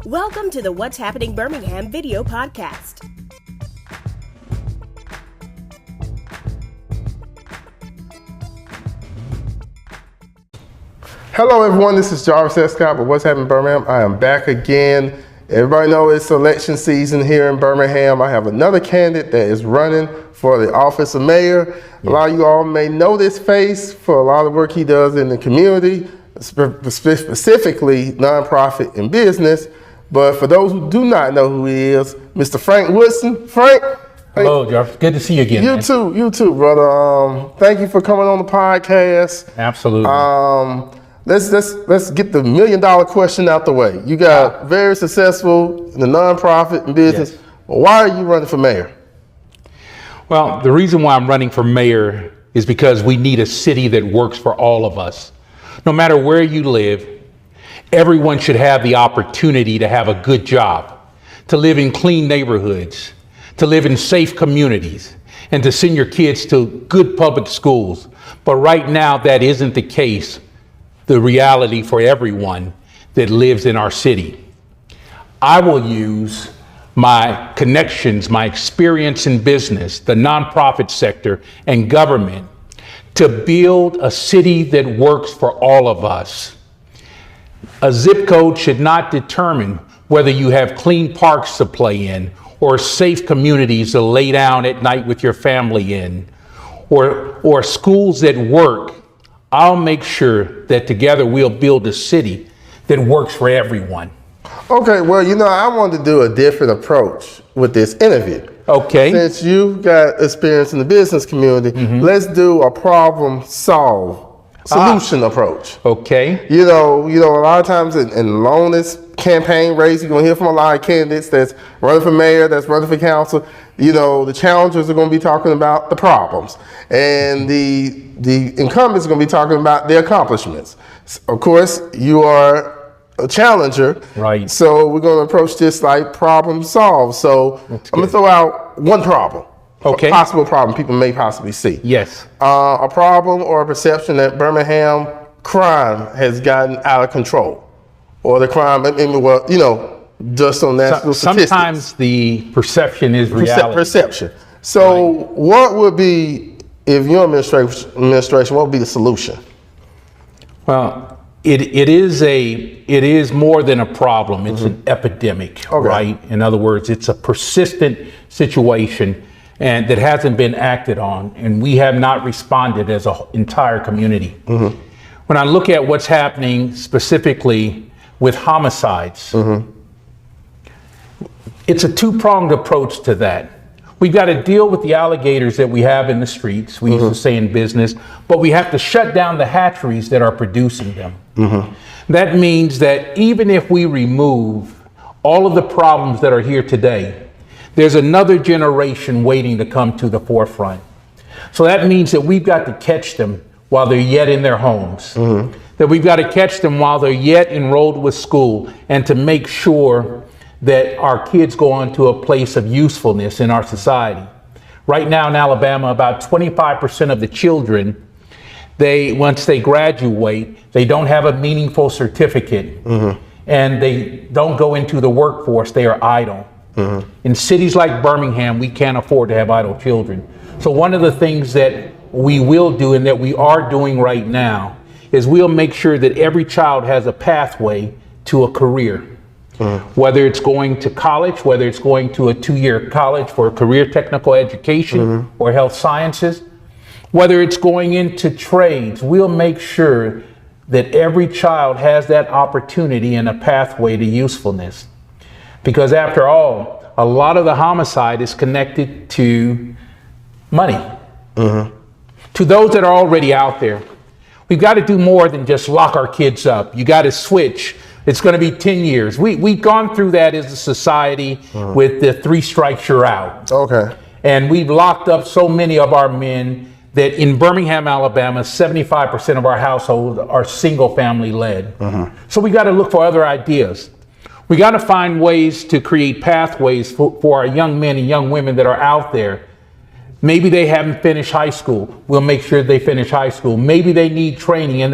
Welcome to the What's Happening Birmingham video podcast. Hello everyone, this is Jarvis Escott with What's Happening Birmingham. I am back again. Everybody knows it's election season here in Birmingham. I have another candidate that is running for the office of mayor. A lot of you all may know this face for a lot of work he does in the community, specifically nonprofit and business. But for those who do not know who he is, Mr. Frank Woodson. Frank. Hello, Jarvis. Good to see you again. You too, brother. Thank you for coming on the podcast. Absolutely. Let's get the $1 million question out the way. You got very successful in the nonprofit and business. Yes. Well, why are you running for mayor? Well, the reason why I'm running for mayor is because we need a city that works for all of us. No matter where you live, everyone should have the opportunity to have a good job, to live in clean neighborhoods, to live in safe communities, and to send your kids to good public schools. But right now, that isn't the case, the reality for everyone that lives in our city. I will use my connections, my experience in business, the nonprofit sector, and government to build a city that works for all of us. A zip code should not determine whether you have clean parks to play in or safe communities to lay down at night with your family in, or schools that work. I'll make sure that together we'll build a city that works for everyone. Okay, well, I wanted to do a different approach with this interview. Okay. Since you've got experience in the business community, let's do a problem solution approach. Okay. A lot of times in longest campaign race, you're gonna hear from a lot of candidates that's running for mayor, that's running for council. The challengers are gonna be talking about the problems, and the incumbents are gonna be talking about the accomplishments. Of course, you are a challenger, right? So we're gonna approach this like problem solve. So I'm gonna throw out one problem. Okay. Possible problem people may possibly see. Yes. A problem or a perception that Birmingham crime has gotten out of control, or the crime, just on national statistics. Sometimes the perception is reality. Perception. So what would be, if your administration, what would be the solution? Well, it is more than a problem. It's an epidemic, right? In other words, it's a persistent situation and that hasn't been acted on, and we have not responded as an entire community. When I look at what's happening specifically with homicides, it's a two-pronged approach to that. We've got to deal with the alligators that we have in the streets, we used to say in business, but we have to shut down the hatcheries that are producing them. That means that even if we remove all of the problems that are here today, there's another generation waiting to come to the forefront. So that means that we've got to catch them while they're yet in their homes, that we've got to catch them while they're yet enrolled with school, and to make sure that our kids go on to a place of usefulness in our society. Right now in Alabama, about 25% of the children, once they graduate, they don't have a meaningful certificate, and they don't go into the workforce, they are idle. In cities like Birmingham, we can't afford to have idle children. So one of the things that we will do, and that we are doing right now, is we'll make sure that every child has a pathway to a career. Whether it's going to college, whether it's going to a 2-year college for career technical education or health sciences, whether it's going into trades, we'll make sure that every child has that opportunity and a pathway to usefulness. Because after all, a lot of the homicide is connected to money. To those that are already out there, we've got to do more than just lock our kids up. You got to switch. It's going to be 10 years. We've gone through that as a society with the 3 strikes you're out. Okay. And we've locked up so many of our men that in Birmingham, Alabama, 75% of our households are single family led. So we got to look for other ideas. We got to find ways to create pathways for our young men and young women that are out there. Maybe they haven't finished high school. We'll make sure they finish high school. Maybe they need training, and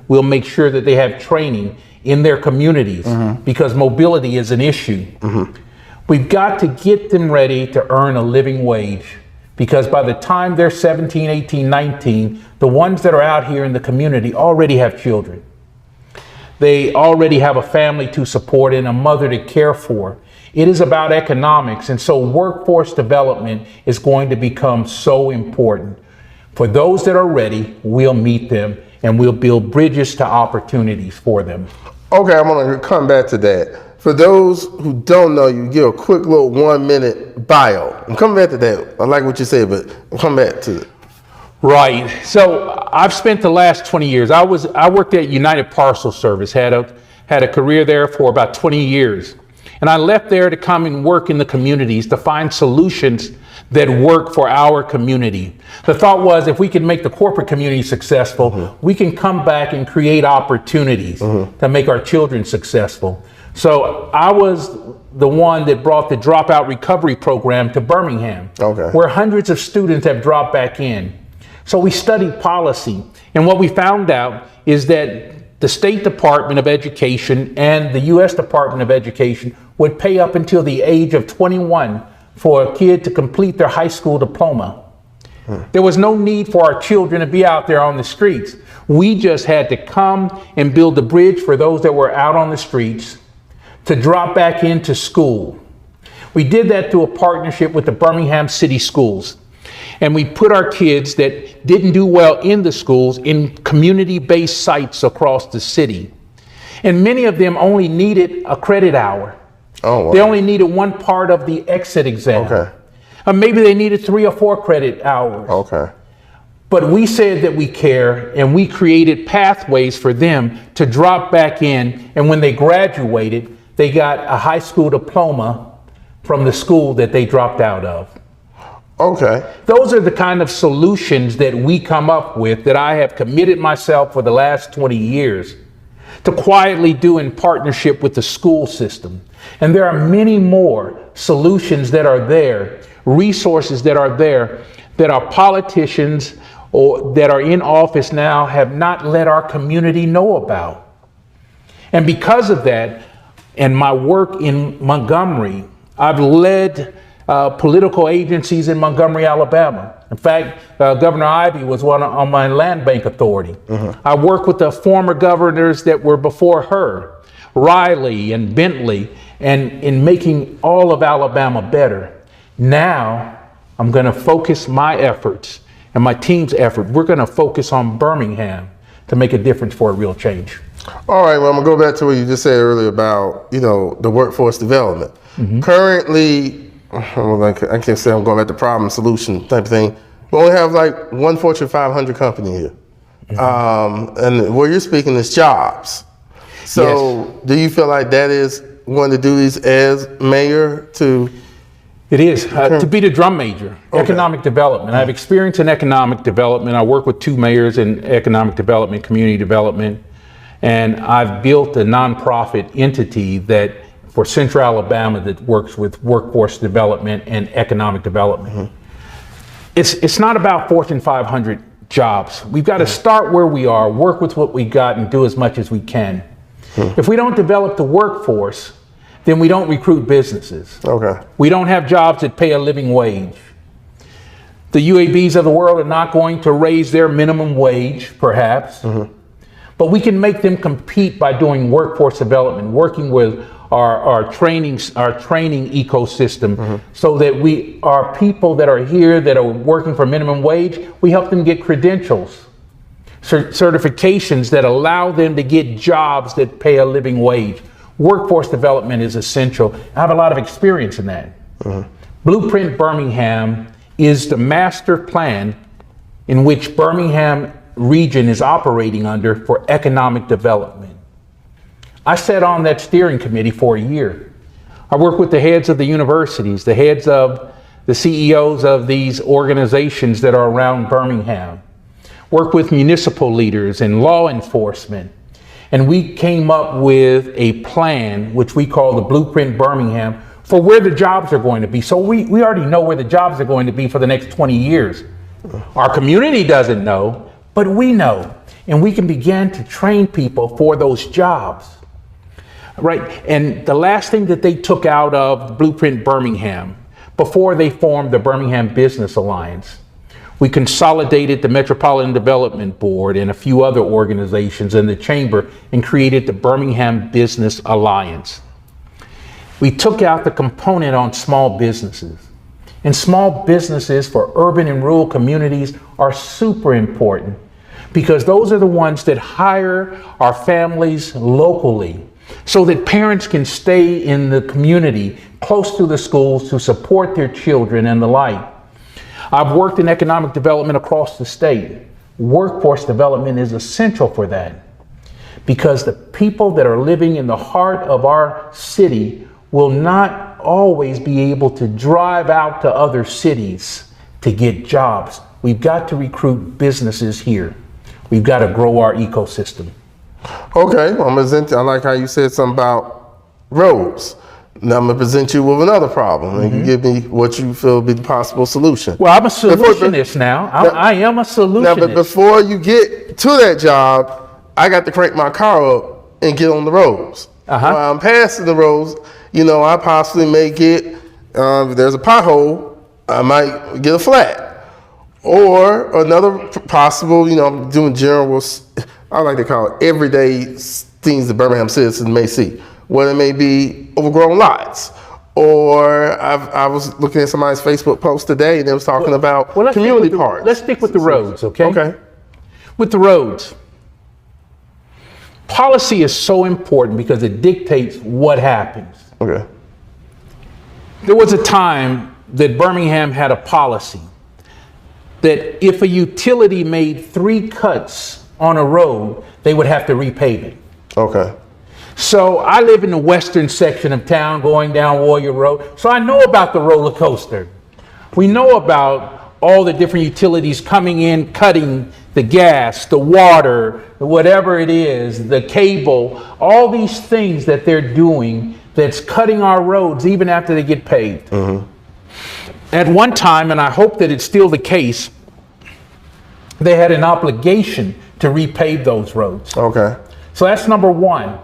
we'll make sure that they have training in their communities because mobility is an issue. We've got to get them ready to earn a living wage, because by the time they're 17, 18, 19, the ones that are out here in the community already have children. They already have a family to support and a mother to care for. It is about economics, and so workforce development is going to become so important. For those that are ready, we'll meet them and we'll build bridges to opportunities for them. Okay, I'm gonna come back to that. For those who don't know you, give a quick little 1-minute bio. I'm coming back to that. I like what you said, but I'll come back to it. Right. So I've spent the last 20 years. I worked at United Parcel Service, had a career there for about 20 years. And I left there to come and work in the communities to find solutions that work for our community. The thought was, if we can make the corporate community successful, we can come back and create opportunities to make our children successful. So I was the one that brought the dropout recovery program to Birmingham, where hundreds of students have dropped back in. So we studied policy, and what we found out is that the State Department of Education and the U.S. Department of Education would pay up until the age of 21 for a kid to complete their high school diploma. There was no need for our children to be out there on the streets. We just had to come and build a bridge for those that were out on the streets to drop back into school. We did that through a partnership with the Birmingham City Schools. And we put our kids that didn't do well in the schools in community-based sites across the city. And many of them only needed a credit hour. Oh, wow. They only needed one part of the exit exam. Or maybe they needed 3 or 4 credit hours. But we said that we care, and we created pathways for them to drop back in. And when they graduated, they got a high school diploma from the school that they dropped out of. Those are the kind of solutions that we come up with, that I have committed myself for the last 20 years to quietly do in partnership with the school system. And there are many more solutions that are there, resources that are there, that our politicians or that are in office now have not let our community know about. And because of that, and my work in Montgomery, I've led political agencies in Montgomery, Alabama. In fact, Governor Ivey was one on my land bank authority. I worked with the former governors that were before her, Riley and Bentley, and in making all of Alabama better. Now, I'm going to focus my efforts and my team's effort. We're going to focus on Birmingham to make a difference for a real change. All right, well, I'm going to go back to what you just said earlier about, the workforce development. Currently, I can't say I'm going back to problem solution type of thing. We only have like one Fortune 500 company here. And where you're speaking is jobs. So do you feel like that is one of the duties as mayor to? It is, to be the drum major, economic development. I have experience in economic development. I work with 2 mayors in economic development, community development, and I've built a nonprofit entity that for Central Alabama that works with workforce development and economic development. It's not about Fortune 500 jobs. We've got to start where we are, work with what we got, and do as much as we can. If we don't develop the workforce, then we don't recruit businesses. We don't have jobs that pay a living wage. The UABs of the world are not going to raise their minimum wage, perhaps, but we can make them compete by doing workforce development, working with our training ecosystem, so that our people that are here that are working for minimum wage, we help them get credentials, certifications that allow them to get jobs that pay a living wage. Workforce development is essential. I have a lot of experience in that. Blueprint Birmingham is the master plan in which Birmingham region is operating under for economic development. I sat on that steering committee for a year. I worked with the heads of the universities, the heads of the CEOs of these organizations that are around Birmingham, worked with municipal leaders and law enforcement. And we came up with a plan, which we call the Blueprint Birmingham, for where the jobs are going to be. So we already know where the jobs are going to be for the next 20 years. Our community doesn't know, but we know. And we can begin to train people for those jobs. Right. And the last thing that they took out of Blueprint Birmingham, before they formed the Birmingham Business Alliance, we consolidated the Metropolitan Development Board and a few other organizations in the chamber and created the Birmingham Business Alliance. We took out the component on small businesses. And small businesses for urban and rural communities are super important because those are the ones that hire our families locally so that parents can stay in the community close to the schools to support their children and the like. I've worked in economic development across the state. Workforce development is essential for that because the people that are living in the heart of our city will not always be able to drive out to other cities to get jobs. We've got to recruit businesses here. We've got to grow our ecosystem. Okay, I like how you said something about roads. Now I'm going to present you with another problem, and you give me what you feel would be the possible solution. Well, I'm a solutionist now. I am a solutionist. Now, but before you get to that job, I got to crank my car up and get on the roads. While I'm passing the roads, I possibly may get, if there's a pothole, I might get a flat. Or another possible, I'm doing general, I like to call it everyday things that Birmingham citizens may see. Whether it may be overgrown lots, or I was looking at somebody's Facebook post today and they was talking about community parks. Let's stick with the roads, okay? Okay. With the roads, policy is so important because it dictates what happens. Okay. There was a time that Birmingham had a policy that if a utility made 3 cuts on a road, they would have to repave it. Okay. So I live in the western section of town going down Warrior Road. So I know about the roller coaster. We know about all the different utilities coming in, cutting the gas, the water, whatever it is, the cable, all these things that they're doing that's cutting our roads even after they get paved. At one time, and I hope that it's still the case, they had an obligation to repave those roads. Okay. So that's number one.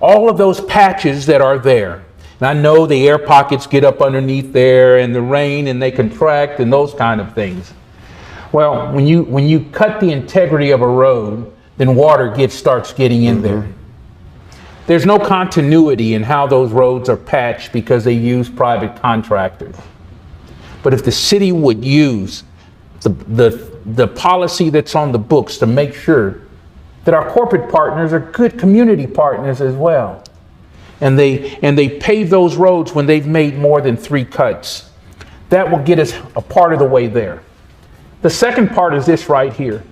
All of those patches that are there. And I know the air pockets get up underneath there and the rain and they contract and those kind of things. Well, when you cut the integrity of a road, then water starts getting in there. There's no continuity in how those roads are patched because they use private contractors. But if the city would use the policy that's on the books to make sure that our corporate partners are good community partners as well. And they pave those roads when they've made more than 3 cuts. That will get us a part of the way there. The second part is this right here.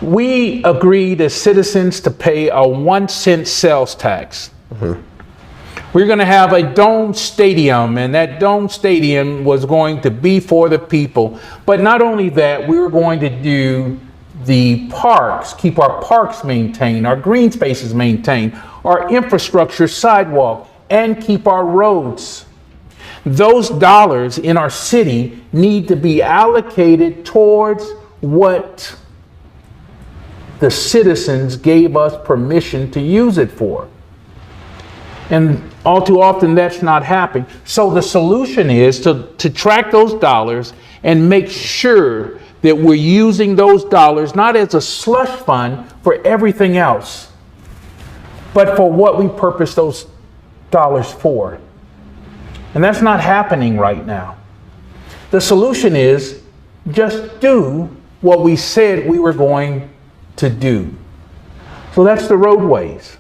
We agreed as citizens to pay a 1-cent sales tax. We're going to have a domed stadium, and that domed stadium was going to be for the people. But not only that, we were going to do the parks, keep our parks maintained, our green spaces maintained, our infrastructure, sidewalk, and keep our roads. Those dollars in our city need to be allocated towards what the citizens gave us permission to use it for. And all too often that's not happening. So the solution is to track those dollars and make sure that we're using those dollars not as a slush fund for everything else, but for what we purpose those dollars for. And that's not happening right now. The solution is just do what we said we were going to do. So that's the roadways.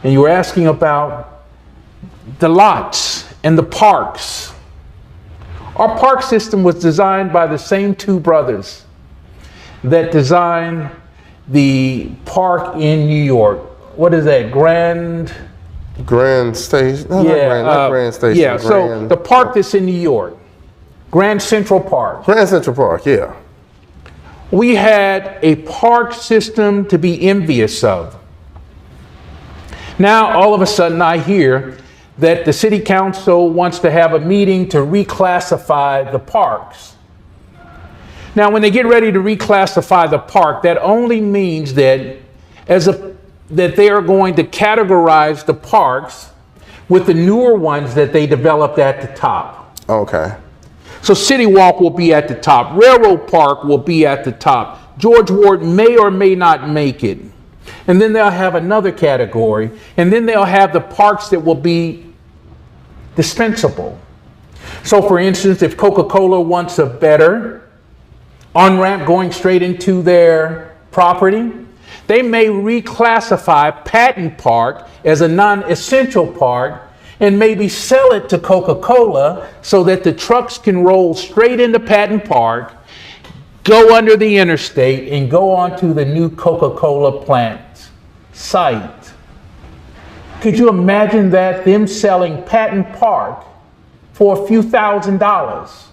And you were asking about the lots and the parks. Our park system was designed by the same 2 brothers that designed the park in New York. What is that? Grand Station? No, not Grand Station. Yeah, so the park that's in New York, Grand Central Park. Grand Central Park, yeah. We had a park system to be envious of. Now, all of a sudden, I hear that the city council wants to have a meeting to reclassify the parks. Now, when they get ready to reclassify the park, that only means that as a that they are going to categorize the parks with the newer ones that they developed at the top. Okay. So City Walk will be at the top. Railroad Park will be at the top. George Ward may or may not make it. And then they'll have another category. And then they'll have the parks that will be dispensable. So for instance, if Coca-Cola wants a better on-ramp going straight into their property, they may reclassify Patton Park as a non-essential park and maybe sell it to Coca-Cola so that the trucks can roll straight into Patton Park, go under the interstate, and go onto the new Coca-Cola plant site. Could you imagine that, them selling Patton Park for a few $1,000s?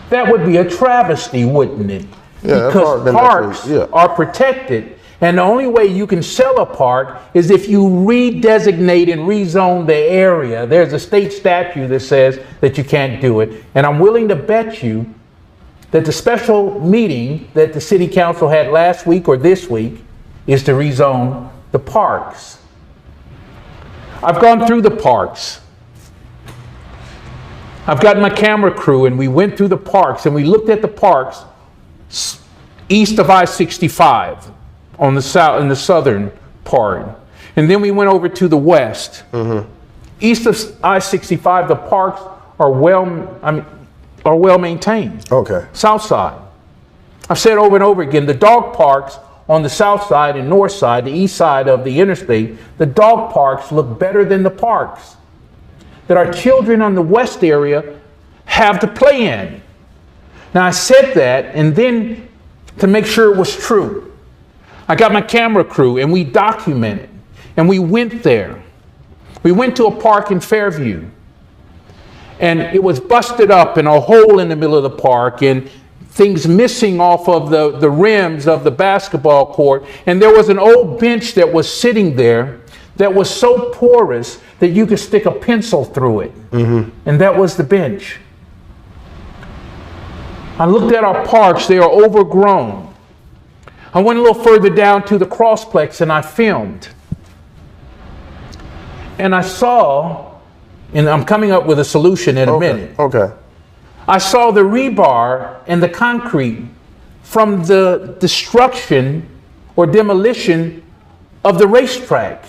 That would be a travesty, wouldn't it? Yeah, because parks are protected. And the only way you can sell a park is if you redesignate and rezone the area. There's a state statute that says that you can't do it. And I'm willing to bet you that the special meeting that the city council had last week or this week is to rezone the parks. I've gone through the parks. I've got my camera crew and we went through the parks and we looked at the parks east of I-65 on the south, in the southern part. And then we went over to the west. Mm-hmm. East of I-65, the parks are well maintained. Okay. South side. I've said over and over again, the dog parks on the south side and north side, the east side of the interstate, the dog parks look better than the parks that our children on the west area have to play in. Now I said that, and then to make sure it was true, I got my camera crew and we documented, and we went there. We went to a park in Fairview, and it was busted up and a hole in the middle of the park and things missing off of the rims of the basketball court. And there was an old bench that was sitting there that was so porous that you could stick a pencil through it. Mm-hmm. And that was the bench. I looked at our parks, they are overgrown. I went a little further down to the Crossplex and I filmed. And I saw, and I'm coming up with a solution in a minute. Okay. I saw the rebar and the concrete from the destruction or demolition of the racetrack.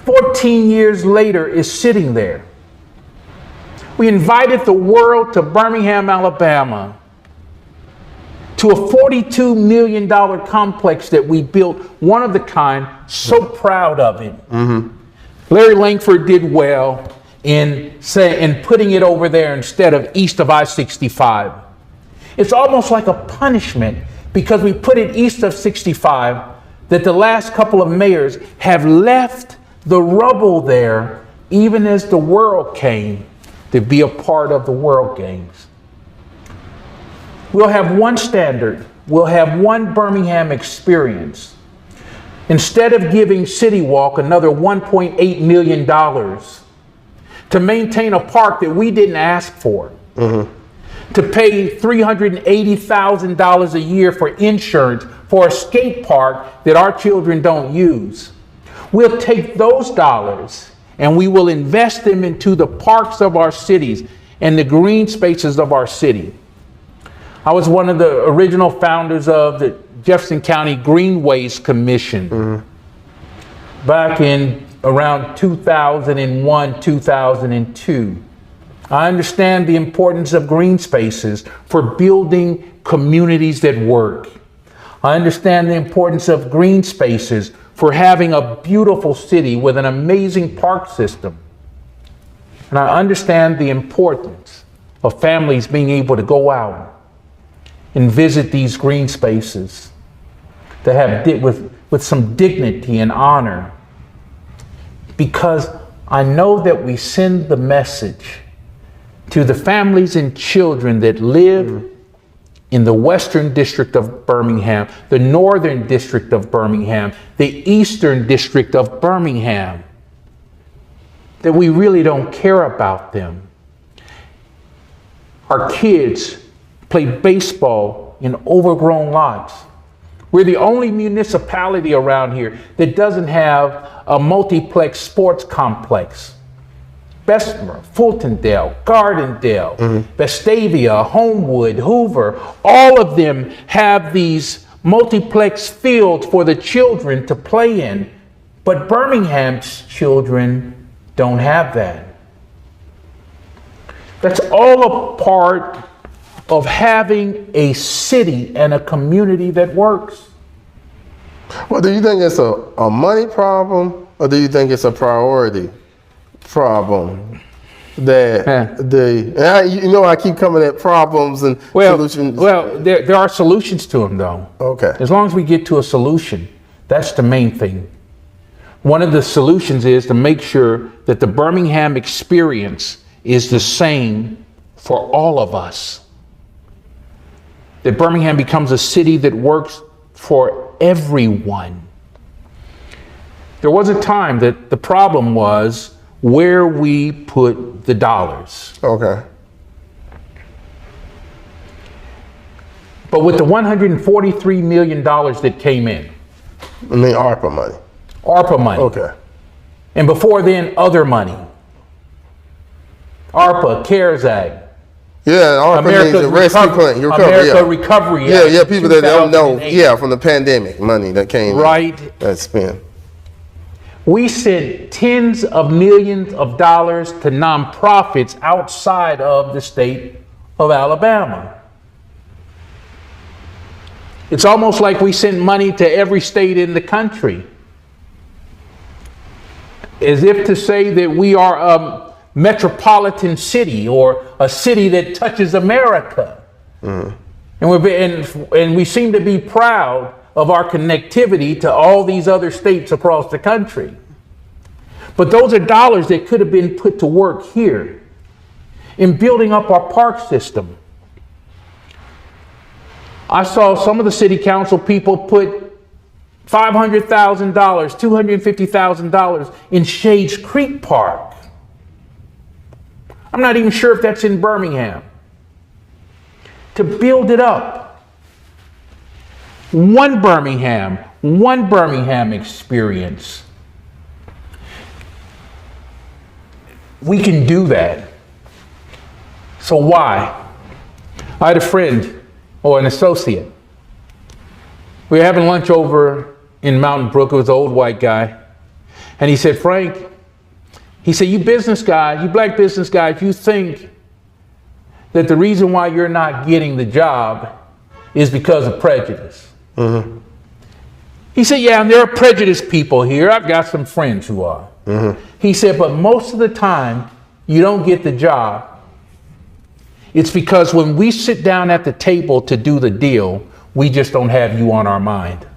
14 years later is sitting there. We invited the world to Birmingham, Alabama, to a $42 million complex that we built, one of the kind, so proud of it. Mm-hmm. Larry Langford did well in putting it over there instead of east of I-65. It's almost like a punishment because we put it east of 65 that the last couple of mayors have left the rubble there even as the world came to be a part of the World Games. We'll have one standard. We'll have one Birmingham experience. Instead of giving City Walk another $1.8 million to maintain a park that we didn't ask for, mm-hmm. to pay $380,000 a year for insurance for a skate park that our children don't use, we'll take those dollars and we will invest them into the parks of our cities and the green spaces of our city. I was one of the original founders of the Jefferson County Greenways Commission, mm-hmm. back in around 2001, 2002. I understand the importance of green spaces for building communities that work. I understand the importance of green spaces for having a beautiful city with an amazing park system. And I understand the importance of families being able to go out and visit these green spaces to have with some dignity and honor, because I know that we send the message to the families and children that live in the Western District of Birmingham, the Northern District of Birmingham, the Eastern District of Birmingham, that we really don't care about them. Our kids play baseball in overgrown lots. We're the only municipality around here that doesn't have a multiplex sports complex. Bessemer, Fultondale, Gardendale, Vestavia, Homewood, Hoover, all of them have these multiplex fields for the children to play in. But Birmingham's children don't have that. That's all a part of having a city and a community that works. Well, do you think it's a money problem, or do you think it's a priority problem? That I keep coming at problems and solutions. Well, there are solutions to them, though. Okay. As long as we get to a solution, that's the main thing. One of the solutions is to make sure that the Birmingham experience is the same for all of us. That Birmingham becomes a city that works for everyone. There was a time that the problem was where we put the dollars. Okay. But with the $143 million that came in. I mean, ARPA money. ARPA money. Okay. And before then, other money. ARPA, CARES Act. Yeah, ARPA means the rescue plan. America Recovery Act. Yeah, people that don't know. Yeah, from the pandemic money that came. Right. That's spent. We sent tens of millions of dollars to nonprofits outside of the state of Alabama. It's almost like we sent money to every state in the country, as if to say that we are a metropolitan city or a city that touches America. And we seem to be proud of our connectivity to all these other states across the country. But those are dollars that could have been put to work here in building up our park system. I saw some of the city council people put $500,000, $250,000 in Shades Creek Park. I'm not even sure if that's in Birmingham. To build it up. One Birmingham experience. We can do that. So why? I had a friend or an associate. We were having lunch over in Mountain Brook. It was an old white guy. And he said, Frank, he said, you business guys, you black business guys, you think that the reason why you're not getting the job is because of prejudice. He said, yeah, and there are prejudiced people here. I've got some friends who are. He said, but most of the time you don't get the job. It's because when we sit down at the table to do the deal, we just don't have you on our mind.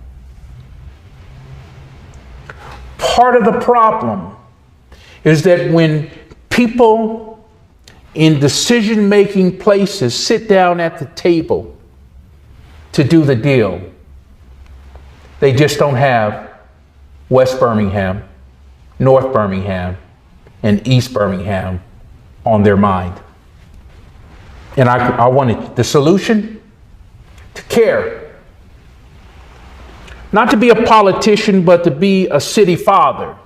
Part of the problem is that when people in decision-making places sit down at the table to do the deal, they just don't have West Birmingham, North Birmingham, and East Birmingham on their mind. And I wanted the solution to care. Not to be a politician, but to be a city father.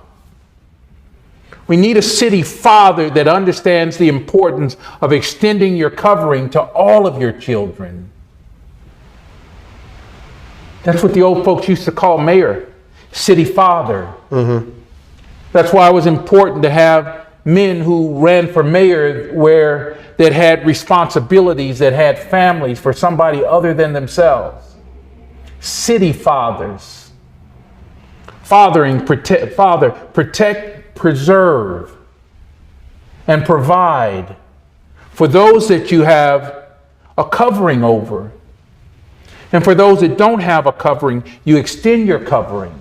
We need a city father that understands the importance of extending your covering to all of your children. That's what the old folks used to call mayor, city father. That's why it was important to have men who ran for mayor that had responsibilities, that had families for somebody other than themselves. City fathers. Protect, preserve, and provide for those that you have a covering over. And for those that don't have a covering, you extend your covering.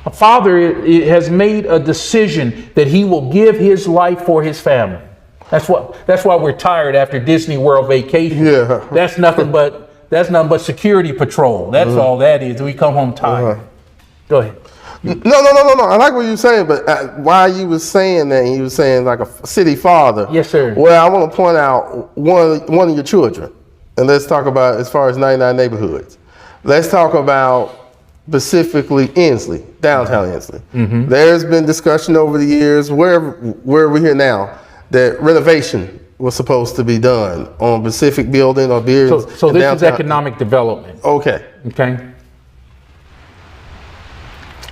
A father has made a decision that he will give his life for his family. That's why we're tired after Disney World vacation. Yeah. That's nothing but security patrol. That's all that is. We come home tired. Go ahead. No. I like what you're saying, but while you was saying that, you were saying like a city father. Yes, sir. Well, I want to point out one of your children, and let's talk about as far as 99 neighborhoods. let's talk about specifically Inslee, downtown Inslee. There's been discussion over the years, where we're here now, that renovation was supposed to be done on Pacific Building or buildings. So this is economic development. Okay. Okay.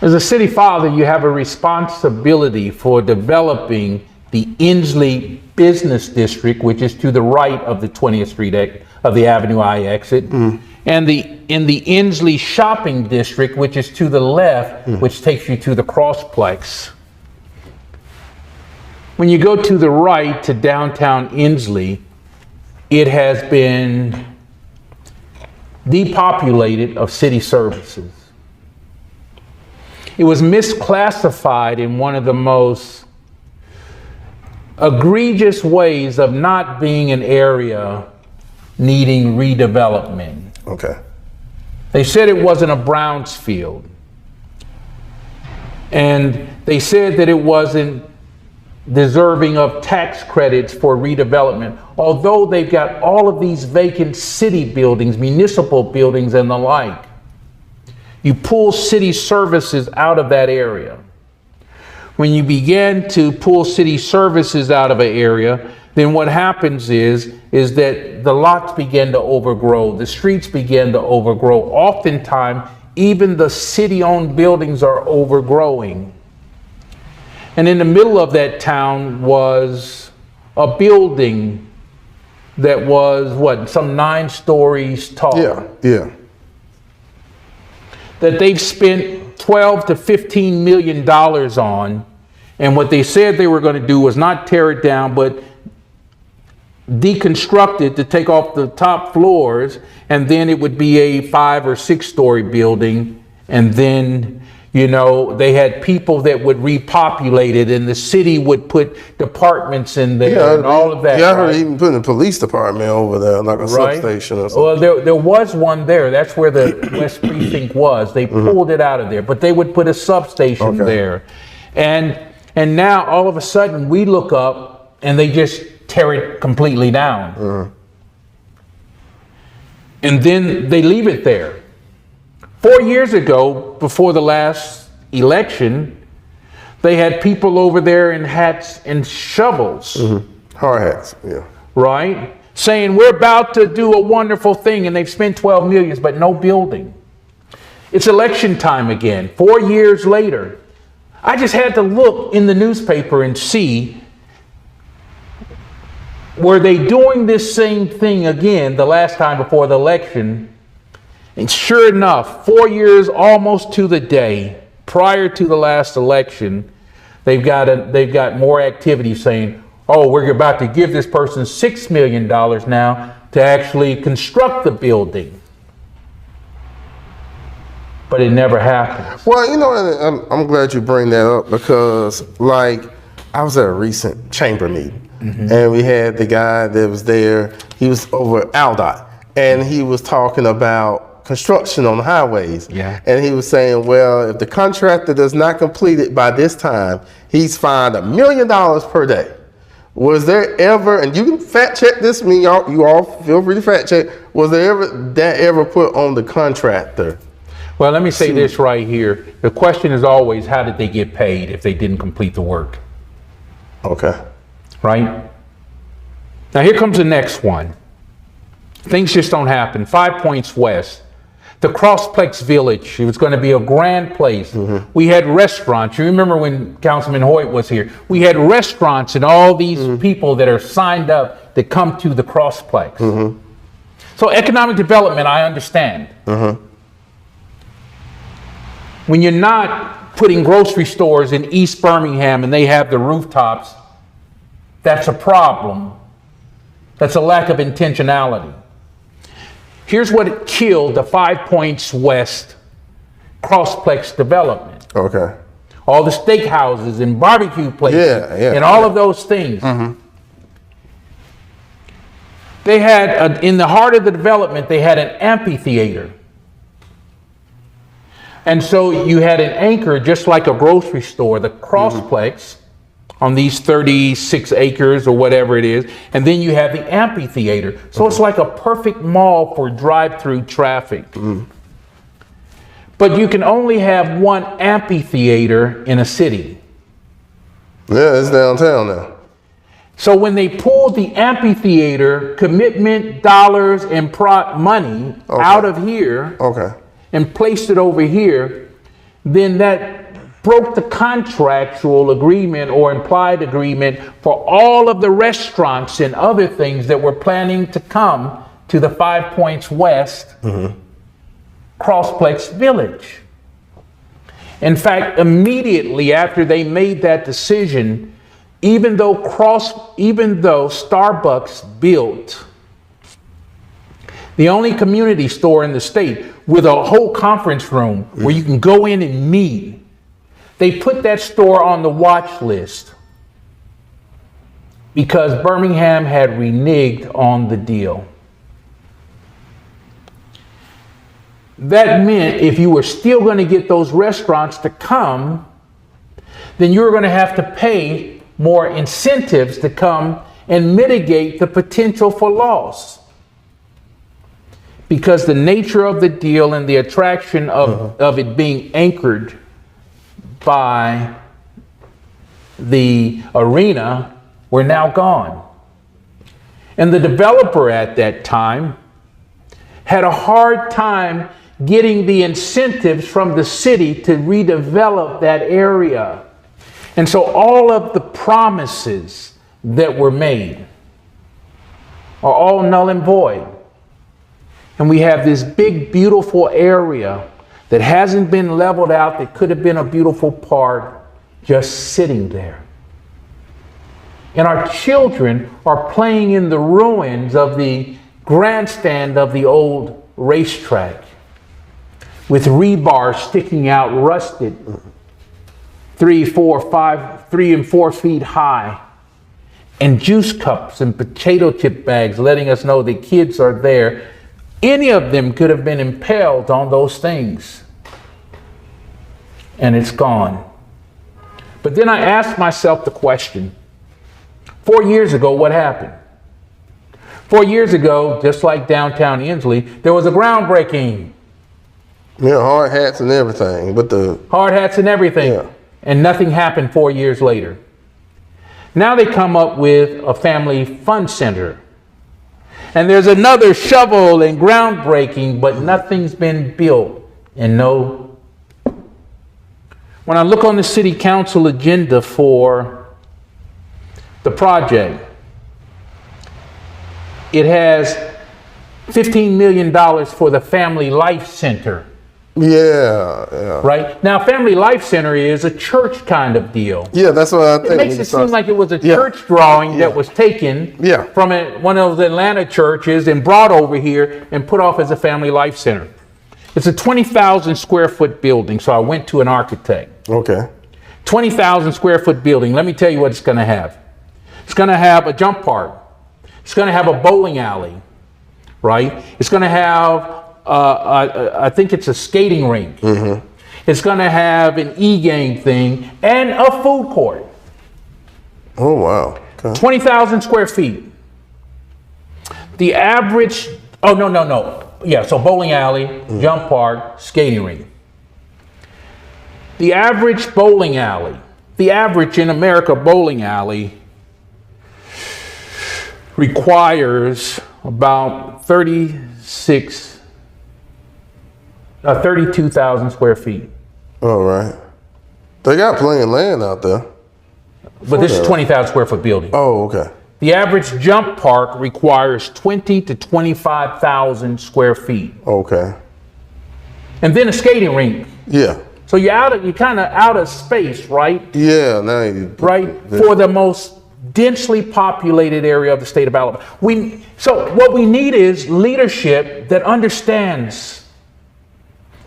As a city father, you have a responsibility for developing the Inslee Business District, which is to the right of the 20th Street of the Avenue I exit, and in the Inslee Shopping District, which is to the left, which takes you to the Crossplex. When you go to the right to downtown Inslee, it has been depopulated of city services. It was misclassified in one of the most egregious ways of not being an area needing redevelopment. Okay. They said it wasn't a Brownsfield. And they said that it wasn't deserving of tax credits for redevelopment, although they've got all of these vacant city buildings, municipal buildings and the like. You pull city services out of that area. When you begin to pull city services out of an area, then what happens is that the lots begin to overgrow, the streets begin to overgrow. Oftentimes, even the city-owned buildings are overgrowing. And in the middle of that town was a building that was, some 9 stories tall. Yeah. That they've spent $12 to $15 million on. And what they said they were going to do was not tear it down, but deconstruct it to take off the top floors. And then it would be a 5 or 6 story building. And then, they had people that would repopulate it, and the city would put departments in there and all of that. Yeah, I heard even putting a police department over there, like a substation or something. Well, there was one there. That's where the West Precinct was. They pulled it out of there, but they would put a substation there. And now all of a sudden we look up and they just tear it completely down. And then they leave it there. 4 years ago, before the last election, they had people over there in hats and shovels. Hard hats, yeah. Right? Saying, we're about to do a wonderful thing, and they've spent 12 million, but no building. It's election time again, 4 years later. I just had to look in the newspaper and see, were they doing this same thing again the last time before the election? And sure enough, 4 years almost to the day prior to the last election, they've got more activity saying, oh, we're about to give this person $6 million now to actually construct the building. But it never happened. Well, I'm glad you bring that up because, I was at a recent chamber meeting and we had the guy that was there. He was over at ALDOT and he was talking about construction on the highways. Yeah. And he was saying, well, if the contractor does not complete it by this time, he's fined $1 million per day. Was there ever, and you can fact check this, you all feel free to fact check, was there ever put on the contractor? Well, let me say this right here. The question is always, how did they get paid if they didn't complete the work? Okay. Right? Now here comes the next one. Things just don't happen. 5 Points West. The Crossplex Village, it was going to be a grand place. We had restaurants. You remember when Councilman Hoyt was here? We had restaurants and all these people that are signed up that come to the Crossplex. So economic development, I understand. When you're not putting grocery stores in East Birmingham and they have the rooftops, that's a problem. That's a lack of intentionality. Here's what killed the 5 Points West Crossplex development. Okay. All the steakhouses and barbecue places and all of those things. They had, in the heart of the development, they had an amphitheater. And so you had an anchor just like a grocery store, the Crossplex, on these 36 acres or whatever it is. And then you have the amphitheater. So it's like a perfect mall for drive-through traffic. But you can only have one amphitheater in a city. Yeah, it's downtown now. So when they pulled the amphitheater commitment dollars and money out of here and placed it over here, then that broke the contractual agreement or implied agreement for all of the restaurants and other things that were planning to come to the 5 Points West Crossplex Village. In fact, immediately after they made that decision, even though Starbucks built the only community store in the state with a whole conference room where you can go in and meet, they put that store on the watch list because Birmingham had reneged on the deal. That meant if you were still going to get those restaurants to come, then you were going to have to pay more incentives to come and mitigate the potential for loss. Because the nature of the deal and the attraction of it being anchored by the arena were now gone. And the developer at that time had a hard time getting the incentives from the city to redevelop that area. And so all of the promises that were made are all null and void. And we have this big, beautiful area that hasn't been leveled out, that could have been a beautiful park, just sitting there. And our children are playing in the ruins of the grandstand of the old racetrack with rebar sticking out, rusted, 3 and 4 feet high, and juice cups and potato chip bags letting us know the kids are there. Any of them could have been impaled on those things. And it's gone. But then I asked myself the question, 4 years ago, what happened? 4 years ago, just like downtown Inslee, there was a groundbreaking. Yeah, hard hats and everything. But hard hats and everything. Yeah. And nothing happened 4 years later. Now they come up with a family fun center. And there's another shovel and groundbreaking, but nothing's been built. And when I look on the city council agenda for the project, it has $15 million for the Family Life Center. Yeah. Right? Now, Family Life Center is a church kind of deal. Yeah, that's what I think. It makes it seem like it was a church drawing that was taken from one of those Atlanta churches and brought over here and put off as a Family Life Center. It's a 20,000 square foot building, so I went to an architect. Okay. 20,000 square foot building. Let me tell you what it's going to have. It's going to have a jump park. It's going to have a bowling alley, right? It's going to have I think it's a skating rink. Mm-hmm. It's going to have an e-game thing and a food court. Oh, wow. Okay. 20,000 square feet. The average, no. Yeah, so bowling alley, jump park, skating rink. The average bowling alley, the average in America bowling alley requires about 32,000 square feet. All right. They got plenty of land out there. But this is 20,000 square foot building. Oh, okay. The average jump park requires 20 to 25,000 square feet. Okay. And then a skating rink. Yeah. So you're kind of out of space, right? Yeah. Now for the most densely populated area of the state of Alabama. So what we need is leadership that understands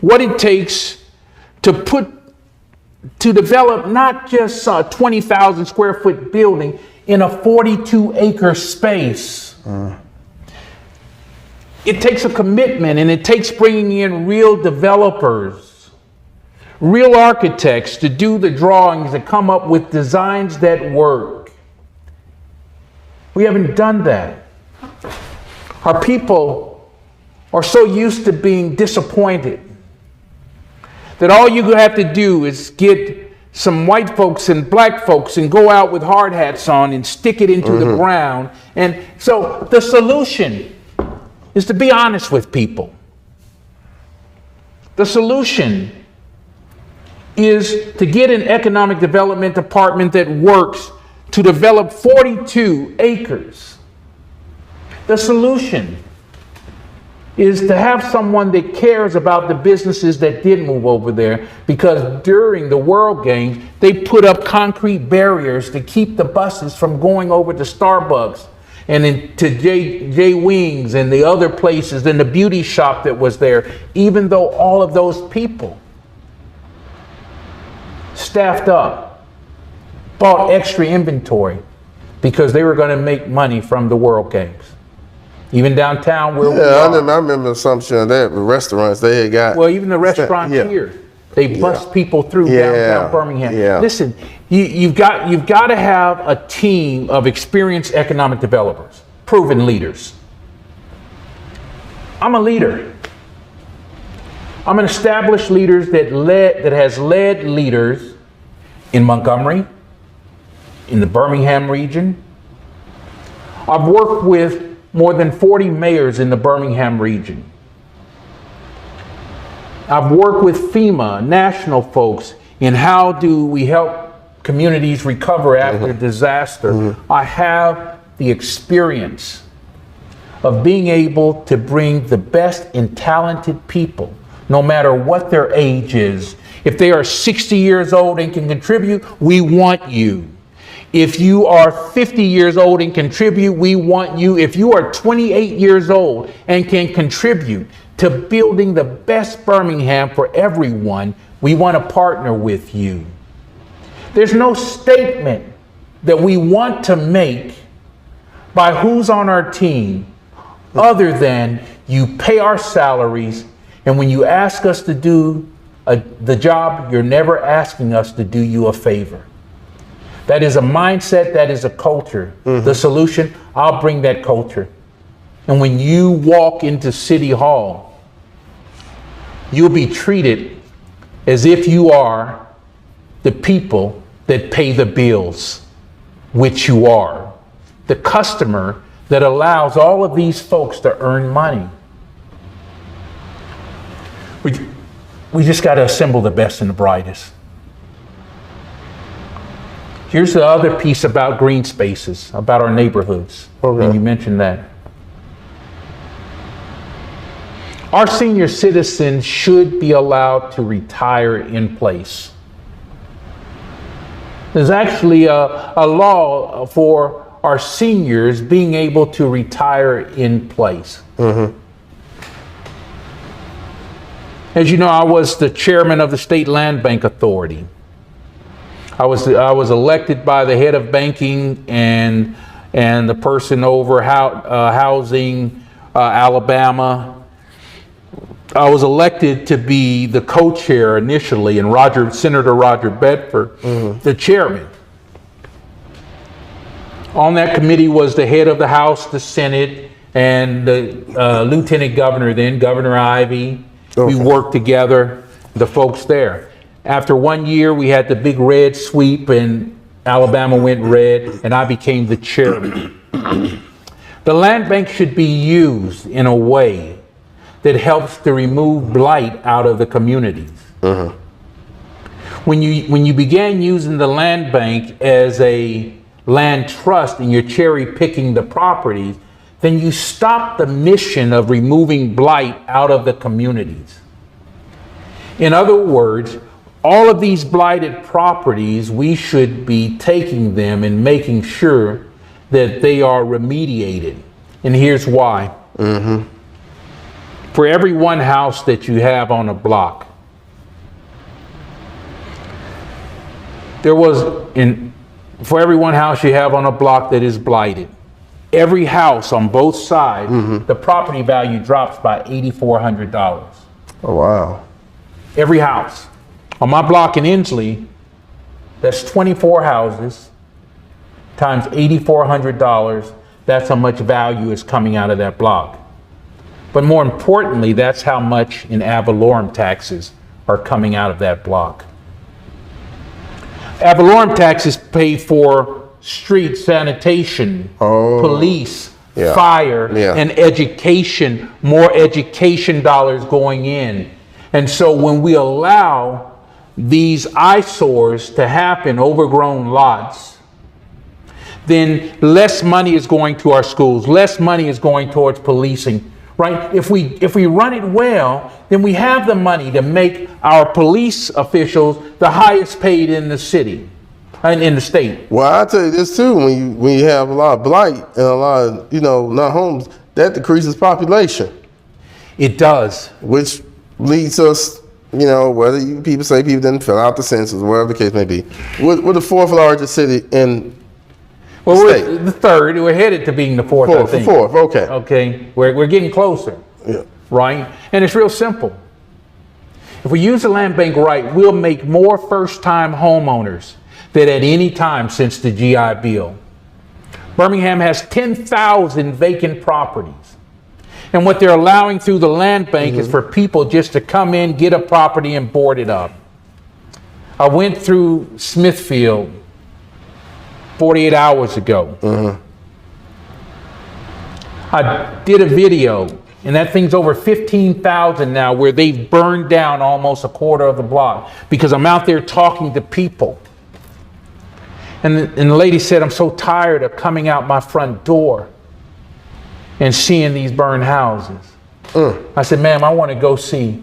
what it takes to develop not just a 20,000 square foot building in a 42 acre space. It takes a commitment, and it takes bringing in real developers, real architects to do the drawings and come up with designs that work. We haven't done that. Our people are so used to being disappointed. that all you have to do is get some white folks and black folks and go out with hard hats on and stick it into the ground. And so the solution is to be honest with people. The solution is to get an economic development department that works to develop 42 acres. The solution is to have someone that cares about the businesses that did move over there, because during the World Games, they put up concrete barriers to keep the buses from going over to Starbucks and into J Wings and the other places, and the beauty shop that was there, even though all of those people staffed up, bought extra inventory because they were going to make money from the World Games. Even downtown where we are. I remember the assumption of that. The restaurants they had got. Well, even the restaurants here, they bust people through downtown Birmingham. Yeah. Listen, you've got to have a team of experienced economic developers, proven leaders. I'm a leader. I'm an established leader that has led leaders in Montgomery, in the Birmingham region. I've worked with more than 40 mayors in the Birmingham region. I've worked with FEMA, national folks, in how do we help communities recover after disaster. I have the experience of being able to bring the best and talented people, no matter what their age is. If they are 60 years old and can contribute, we want you. If you are 50 years old and contribute, we want you. If you are 28 years old and can contribute to building the best Birmingham for everyone, we want to partner with you. There's no statement that we want to make by who's on our team other than you pay our salaries, and when you ask us to do the job, you're never asking us to do you a favor. That is a mindset, that is a culture. The solution, I'll bring that culture. And when you walk into City Hall, you'll be treated as if you are the people that pay the bills, which you are. The customer that allows all of these folks to earn money. We just got to assemble the best and the brightest. Here's the other piece about green spaces, about our neighborhoods. Okay. And you mentioned that. Our senior citizens should be allowed to retire in place. There's actually a law for our seniors being able to retire in place. As you know, I was the chairman of the State Land Bank Authority. I was elected by the head of banking and the person over housing, Alabama. I was elected to be the co-chair initially, and Senator Roger Bedford, the chairman. On that committee was the head of the House, the Senate, and the Lieutenant Governor then, Governor Ivey. Okay. We worked together, the folks there. After 1 year, we had the big red sweep and Alabama went red, and I became the chairman. The land bank should be used in a way that helps to remove blight out of the communities. When you began using the land bank as a land trust and you're cherry picking the properties, then you stop the mission of removing blight out of the communities. In other words, all of these blighted properties, we should be taking them and making sure that they are remediated. And here's why. For every one house that you have on a block, for every one house you have on a block that is blighted, every house on both sides, the property value drops by $8,400. Oh, wow. Every house. On my block in Inslee, that's 24 houses times $8,400. That's how much value is coming out of that block. But more importantly, that's how much in ad valorem taxes are coming out of that block. Ad valorem taxes pay for street sanitation, police, fire, and education, more education dollars going in. And so when we allow these eyesores to happen, overgrown lots, then less money is going to our schools, less money is going towards policing, right? If we run it well, then we have the money to make our police officials the highest paid in the city and in the state. Well, I'll tell you this too, when you have a lot of blight and a lot of, not homes, that decreases population. It does. Which leads us, whether people say people didn't fill out the census, whatever the case may be. We're the fourth largest city in we're the third. We're headed to being the fourth, I think. Fourth, okay. Okay, we're getting closer. Yeah. Right? And it's real simple. If we use the land bank right, we'll make more first-time homeowners than at any time since the GI Bill. Birmingham has 10,000 vacant properties. And what they're allowing through the land bank is for people just to come in, get a property, and board it up. I went through Smithfield 48 hours ago. I did a video, and that thing's over 15,000 now, where they've burned down almost a quarter of the block because I'm out there talking to people. And the lady said, I'm so tired of coming out my front door and seeing these burned houses. I said, ma'am, I want to go see.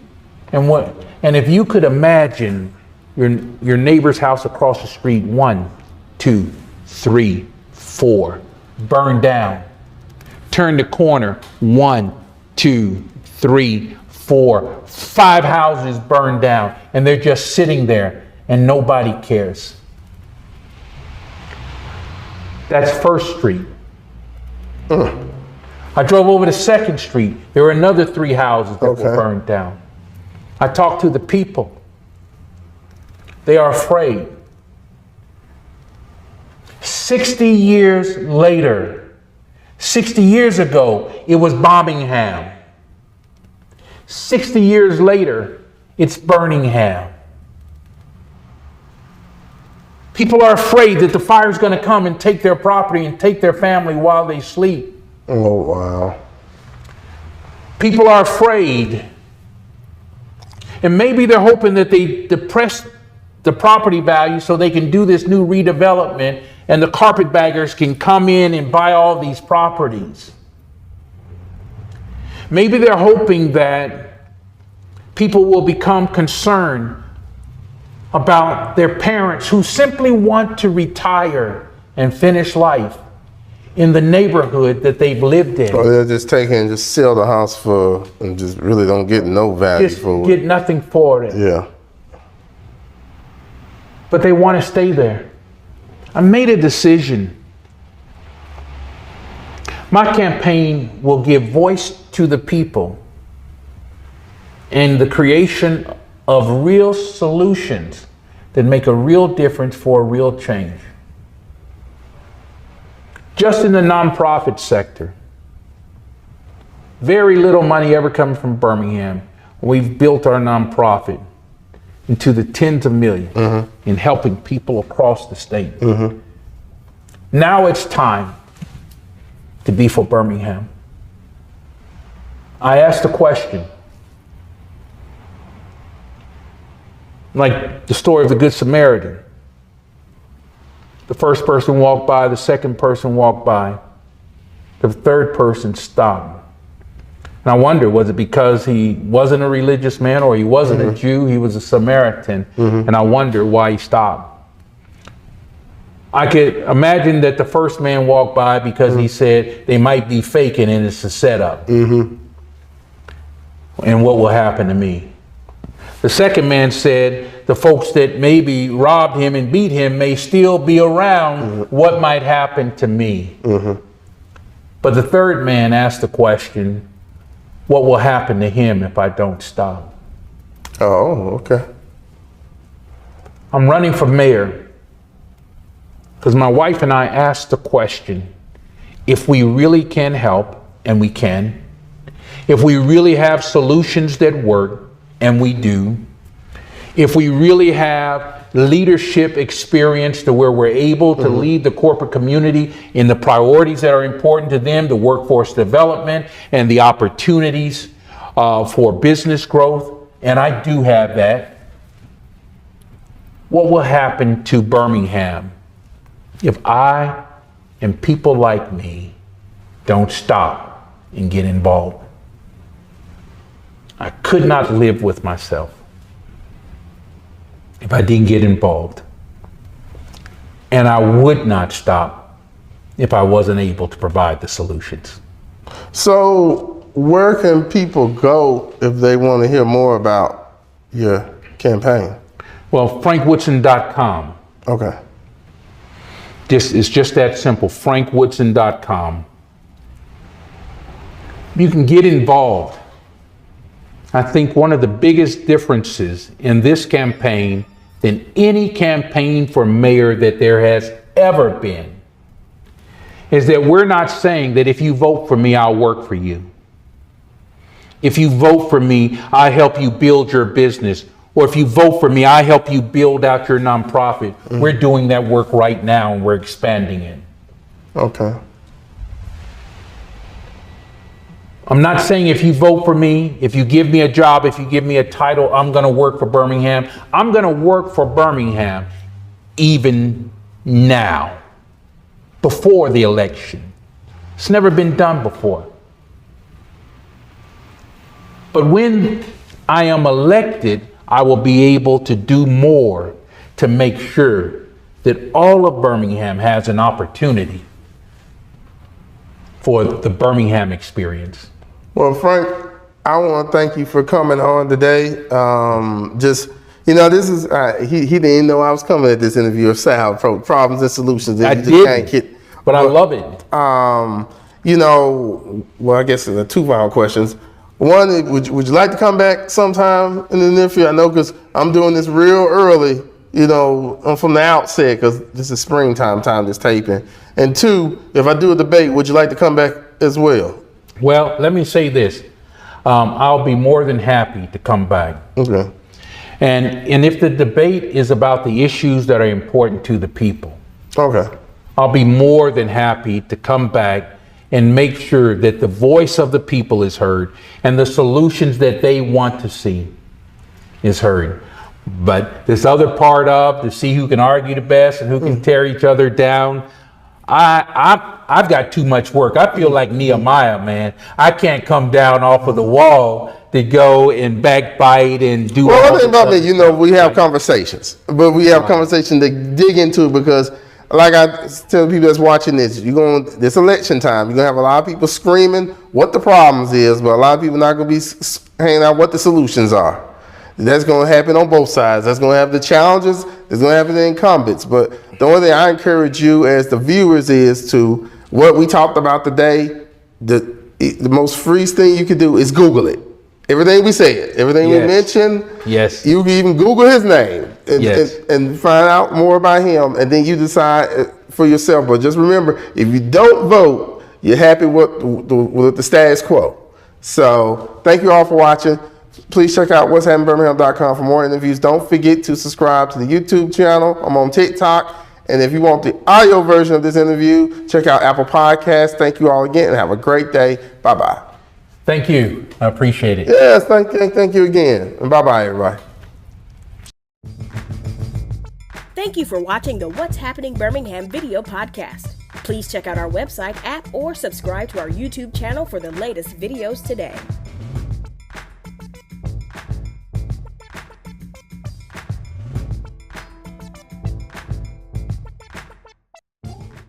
And if you could imagine your neighbor's house across the street, 1, 2, 3, 4, burned down. Turn the corner, 1, 2, 3, 4, 5 houses burned down, and they're just sitting there and nobody cares. That's First Street. I drove over to Second Street. There were another 3 houses that were burned down. I talked to the people. They are afraid. 60 years later, 60 years ago, it was Birmingham. 60 years later, it's Birmingham. People are afraid that the fire's going to come and take their property and take their family while they sleep. Oh, wow. People are afraid. And maybe they're hoping that they depress the property value so they can do this new redevelopment and the carpetbaggers can come in and buy all these properties. Maybe they're hoping that people will become concerned about their parents who simply want to retire and finish life in the neighborhood that they've lived in. Or they'll just take it and just sell the house and just really don't get no value for it. Get nothing for it. Yeah. But they want to stay there. I made a decision. My campaign will give voice to the people in the creation of real solutions that make a real difference for a real change. Just in the nonprofit sector, very little money ever comes from Birmingham. We've built our nonprofit into the tens of millions in helping people across the state. Now it's time to be for Birmingham. I asked a question, like the story of the Good Samaritan. The first person walked by, the second person walked by, the third person stopped. And I wonder, was it because he wasn't a religious man or he wasn't a Jew, he was a Samaritan, and I wonder why he stopped. I could imagine that the first man walked by because he said they might be faking and it's a setup. And what will happen to me? The second man said the folks that maybe robbed him and beat him may still be around. What might happen to me? But the third man asked the question, what will happen to him if I don't stop? Oh, okay. I'm running for mayor because my wife and I asked the question, if we really can help, and we can, if we really have solutions that work, and we do, if we really have leadership experience to where we're able to lead the corporate community in the priorities that are important to them, the workforce development and the opportunities for business growth, and I do have that, what will happen to Birmingham if I and people like me don't stop and get involved? I could not live with myself if I didn't get involved. And I would not stop if I wasn't able to provide the solutions. So where can people go if they want to hear more about your campaign? Well, frankwoodson.com. Okay. It's just that simple, frankwoodson.com. You can get involved. I think one of the biggest differences in this campaign than any campaign for mayor that there has ever been is that we're not saying that if you vote for me, I'll work for you. If you vote for me, I help you build your business. Or if you vote for me, I help you build out your nonprofit. We're doing that work right now and we're expanding it. Okay. I'm not saying if you vote for me, if you give me a job, if you give me a title, I'm going to work for Birmingham. I'm going to work for Birmingham even now, before the election. It's never been done before. But when I am elected, I will be able to do more to make sure that all of Birmingham has an opportunity for the Birmingham experience. Well, Frank, I want to thank you for coming on today. This is, he didn't even know I was coming at this interview of Sal, Problems and Solutions. I didn't, but I love it. Well, I guess there are two final questions. One, would you like to come back sometime in the near future? I know because I'm doing this real early, from the outset, because this is springtime time, this taping. And two, if I do a debate, would you like to come back as well? Well, let me say this. I'll be more than happy to come back. Okay. And if the debate is about the issues that are important to the people, okay, I'll be more than happy to come back and make sure that the voice of the people is heard and the solutions that they want to see is heard. But this other part of to see who can argue the best and who can tear each other down, I've got too much work. I feel like Nehemiah, man. I can't come down off of the wall to go and backbite and do. Well, one thing about me, we have conversations, but we have conversations that dig into it because, like I tell people that's watching this, this election time, you're gonna have a lot of people screaming what the problems is, but a lot of people not gonna be hanging out what the solutions are. That's gonna happen on both sides. That's gonna have the challenges. That's gonna have the incumbents. But the only thing I encourage you as the viewers is to what we talked about today. The most free thing you can do is Google it. Everything we said, everything we mentioned. Yes. You can even Google his name and find out more about him, and then you decide for yourself. But just remember, if you don't vote, you're happy with the status quo. So thank you all for watching. Please check out what'shappenbirmingham.com for more interviews. Don't forget to subscribe to the YouTube channel. I'm on TikTok. And if you want the audio version of this interview, check out Apple Podcasts. Thank you all again and have a great day. Bye-bye. Thank you. I appreciate it. Yes, thank you again. And bye-bye, everybody. Thank you for watching the What's Happening Birmingham video podcast. Please check out our website, app, or subscribe to our YouTube channel for the latest videos today.